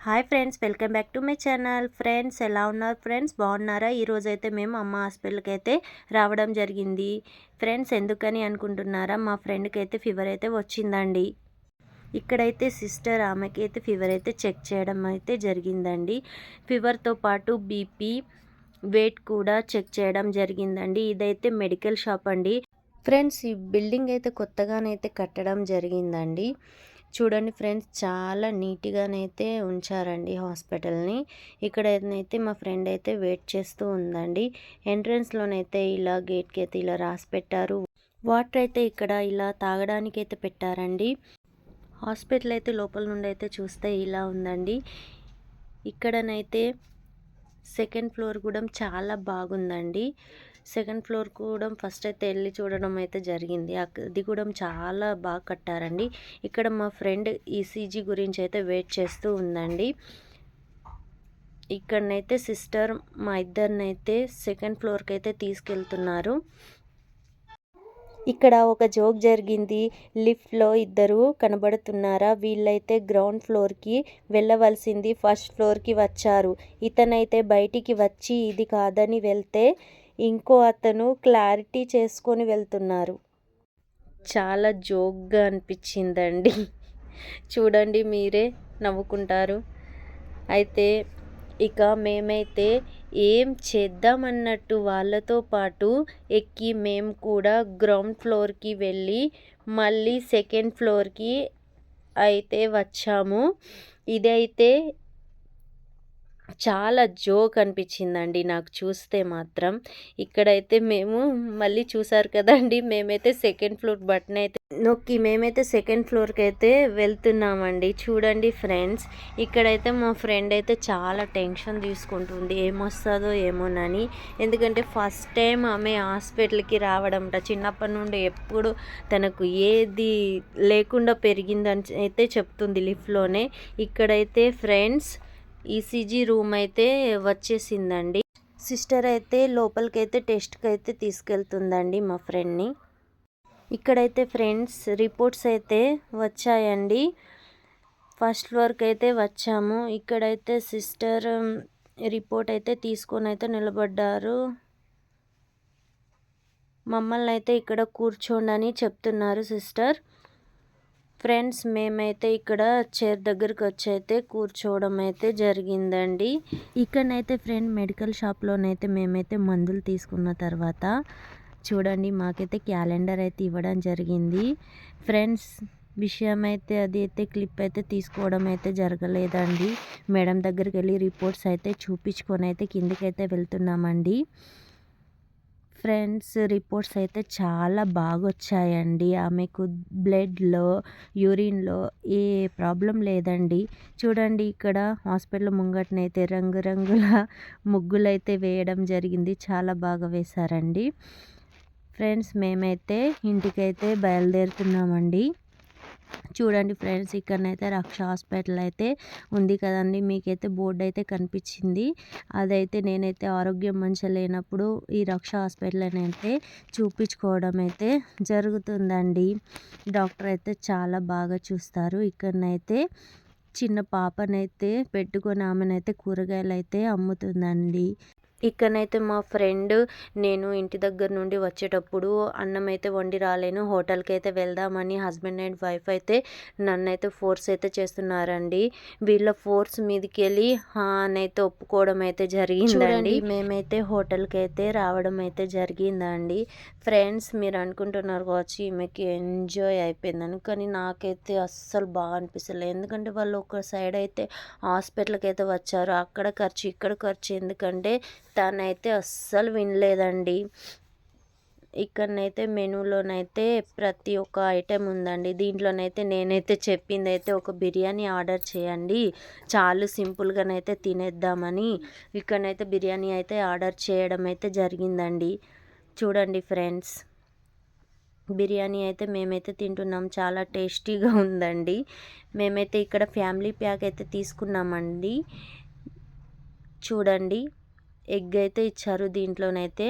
Hi friends, welcome back to my channel. Friends, ఎలా ఉన్నారు friends? బాగున్నారా? ఈరోజైతే మేము అమ్మ హాస్పిటల్కి అయితే రావడం జరిగింది. ఫ్రెండ్స్, ఎందుకని అనుకుంటున్నారా? మా ఫ్రెండ్కి అయితే ఫీవర్ అయితే వచ్చిందండి. ఇక్కడైతే సిస్టర్ ఆమెకి అయితే ఫీవర్ అయితే చెక్ చేయడం అయితే జరిగిందండి. ఫీవర్తో పాటు బీపీ, వెయిట్ కూడా చెక్ చేయడం జరిగిందండి. ఇదైతే మెడికల్ షాప్ అండి. ఫ్రెండ్స్, ఈ బిల్డింగ్ అయితే కొత్తగానైతే కట్టడం జరిగిందండి. చూడండి ఫ్రెండ్స్, చాలా నీట్గానైతే ఉంచారండి హాస్పిటల్ని. ఇక్కడైతే మా ఫ్రెండ్ అయితే వెయిట్ చేస్తూ ఉందండి. ఎంట్రన్స్లోనైతే ఇలా గేట్కి అయితే ఇలా రాసి పెట్టారు. వాటర్ అయితే ఇక్కడ ఇలా తాగడానికి అయితే పెట్టారండి. హాస్పిటల్ అయితే లోపల నుండి అయితే చూస్తే ఇలా ఉందండి. ఇక్కడనైతే సెకండ్ ఫ్లోర్ కూడా చాలా బాగుందండి. సెకండ్ ఫ్లోర్ కూడా ఫస్ట్ అయితే వెళ్ళి చూడడం అయితే జరిగింది. అది కూడా చాలా బాగా కట్టారండి. ఇక్కడ మా ఫ్రెండ్ ఈసీజీ గురించి అయితే వెయిట్ చేస్తూ ఉందండి. ఇక్కడనైతే సిస్టర్ మా ఇద్దరినైతే సెకండ్ ఫ్లోర్కి అయితే తీసుకెళ్తున్నారు. ఇక్కడ ఒక జోక్ జరిగింది. లిఫ్ట్లో ఇద్దరు కనబడుతున్నారా? వీళ్ళైతే గ్రౌండ్ ఫ్లోర్కి వెళ్ళవలసింది ఫస్ట్ ఫ్లోర్కి వచ్చారు. ఇతనైతే బయటికి వచ్చి ఇది కాదని వెళ్తే ఇంకో అతను క్లారిటీ చేసుకొని వెళ్తున్నారు. చాలా జోక్గా అనిపించిందండి. చూడండి, మీరే నవ్వుకుంటారు. అయితే ఇక మేమైతే ఏం చేద్దామన్నట్టు వాళ్ళతో పాటు ఎక్కి మేము కూడా గ్రౌండ్ ఫ్లోర్కి వెళ్ళి మళ్ళీ సెకండ్ ఫ్లోర్కి అయితే వచ్చాము. ఇదైతే చాలా జోక్ అనిపించిందండి నాకు చూస్తే మాత్రం. ఇక్కడైతే మేము మళ్ళీ చూసారు కదండి, మేమైతే సెకండ్ ఫ్లోర్ బటన్ అయితే నొక్కి మేమైతే సెకండ్ ఫ్లోర్కి అయితే వెళ్తున్నామండి. చూడండి ఫ్రెండ్స్, ఇక్కడైతే మా ఫ్రెండ్ అయితే చాలా టెన్షన్ తీసుకుంటుంది, ఏమొస్తుందో ఏమోనని. ఎందుకంటే ఫస్ట్ టైం ఆమె హాస్పిటల్కి రావడంట. చిన్నప్పటి నుండి ఎప్పుడు తనకు ఏది లేకుండా పెరిగిందని అయితే చెప్తుంది లిఫ్ట్లోనే. ఇక్కడైతే ఫ్రెండ్స్ ఈసీజీ రూమ్ అయితే వచ్చేసిందండి. సిస్టర్ అయితే లోపలికైతే టెస్ట్కి అయితే తీసుకెళ్తుందండి మా ఫ్రెండ్ని. ఇక్కడైతే ఫ్రెండ్స్ రిపోర్ట్స్ అయితే వచ్చాయండి. ఫస్ట్ ఫ్లోర్కి అయితే వచ్చాము. ఇక్కడైతే సిస్టర్ రిపోర్ట్ అయితే తీసుకొని అయితే నిలబడ్డారు. మమ్మల్ని అయితే ఇక్కడ కూర్చోండి అని చెప్తున్నారు సిస్టర్. ఫ్రెండ్స్, మేమైతే ఇక్కడ చైర్ దగ్గరికి వచ్చి అయితే కూర్చోవడం అయితే జరిగిందండి. ఇక్కడనైతే ఫ్రెండ్ మెడికల్ షాప్లోనైతే మేమైతే మందులు తీసుకున్న తర్వాత చూడండి మాకైతే క్యాలెండర్ అయితే ఇవ్వడం జరిగింది. ఫ్రెండ్స్, విషయం అయితే అది అయితే క్లిప్ అయితే తీసుకోవడం అయితే జరగలేదండి. మేడం దగ్గరికి వెళ్ళి రిపోర్ట్స్ అయితే చూపించుకొని అయితే కిందికైతే వెళ్తున్నామండి. ఫ్రెండ్స్, రిపోర్ట్స్ అయితే చాలా బాగా వచ్చాయండి. ఆమెకు బ్లడ్లో, యూరిన్లో ఏ ప్రాబ్లం లేదండి. చూడండి, ఇక్కడ హాస్పిటల్ ముంగటనైతే రంగురంగుల ముగ్గులైతే వేయడం జరిగింది. చాలా బాగా వేశారండి. ఫ్రెండ్స్, మేమైతే ఇంటికైతే బయలుదేరుతున్నామండి. చూడండి ఫ్రెండ్స్, ఇక్కడనైతే రక్ష హాస్పిటల్ అయితే ఉంది కదండి, మీకైతే బోర్డు అయితే కనిపించింది. అదైతే నేనైతే ఆరోగ్యం మంచిగా లేనప్పుడు ఈ రక్ష హాస్పిటల్ అయితే చూపించుకోవడం అయితే జరుగుతుందండి. డాక్టర్ అయితే చాలా బాగా చూస్తారు. ఇక్కడనైతే చిన్న పాపనైతే పెట్టుకొని ఆమెనైతే కూరగాయలు అయితే అమ్ముతుందండి. ఇక్కడనైతే మా ఫ్రెండ్ నేను ఇంటి దగ్గర నుండి వచ్చేటప్పుడు అన్నం అయితే వండి రాలేను, హోటల్కి అయితే వెళ్దామని హస్బెండ్ అండ్ వైఫ్ అయితే నన్నైతే ఫోర్స్ అయితే చేస్తున్నారండి. వీళ్ళ ఫోర్స్ మీదకి వెళ్ళి అని అయితే ఒప్పుకోవడం అయితే జరిగిందండి. మేమైతే హోటల్కి అయితే రావడం అయితే జరిగిందండి. ఫ్రెండ్స్, మీరు అనుకుంటున్నారు కావచ్చు ఈమెకి ఎంజాయ్ అయిపోయిందని, కానీ నాకైతే అస్సలు బాగా అనిపిస్తలేదు. ఎందుకంటే వాళ్ళు ఒక సైడ్ అయితే హాస్పిటల్కి అయితే వచ్చారు, అక్కడ ఖర్చు ఇక్కడ ఖర్చు, ఎందుకంటే తనైతే అస్సలు వినలేదండి. ఇక్కడనైతే మెనూలోనైతే ప్రతి ఒక్క ఐటెం ఉందండి. దీంట్లోనైతే నేనైతే చెప్పింది అయితే ఒక బిర్యానీ ఆర్డర్ చేయండి, చాలు సింపుల్గానైతే తినేద్దామని ఇక్కడనైతే బిర్యానీ అయితే ఆర్డర్ చేయడం అయితే జరిగిందండి. చూడండి ఫ్రెండ్స్, బిర్యానీ అయితే మేమైతే తింటున్నాం, చాలా టేస్టీగా ఉందండి. మేమైతే ఇక్కడ ఫ్యామిలీ ప్యాక్ అయితే తీసుకున్నామండి. చూడండి, ఎగ్ అయితే ఇచ్చారు. దీంట్లోనైతే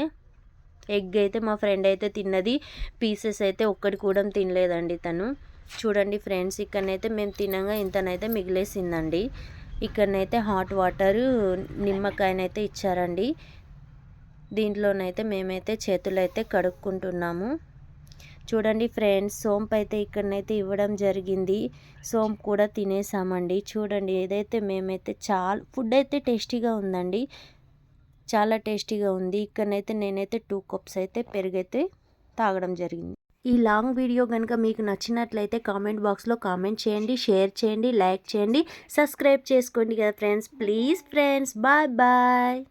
ఎగ్ అయితే మా ఫ్రెండ్ అయితే తిన్నది, పీసెస్ అయితే ఒక్కటి కూడా తినలేదండి తను. చూడండి ఫ్రెండ్స్, ఇక్కడనైతే మేము తినగా ఇంతనైతే మిగిలేసిందండి. ఇక్కడనైతే హాట్ వాటరు నిమ్మకాయనైతే ఇచ్చారండి. దీంట్లోనైతే మేమైతే చేతులైతే కడుక్కుంటున్నాము. చూడండి ఫ్రెండ్స్, సోంపు అయితే ఇక్కడనైతే ఇవ్వడం జరిగింది. సోంపు కూడా తినేసామండి. చూడండి ఏదైతే మేమైతే ఫుడ్ అయితే టేస్టీగా ఉందండి, చాలా టేస్టీగా ఉంది. ఇక్కడనైతే నేనైతే 2 కప్స్ అయితే పెరుగైతే తాగడం జరిగింది. ఈ లాంగ్ వీడియో కనుక మీకు నచ్చినట్లయితే కామెంట్ బాక్స్లో కామెంట్ చేయండి, షేర్ చేయండి, లైక్ చేయండి, సబ్స్క్రైబ్ చేసుకోండి కదా friends. Please friends, bye bye.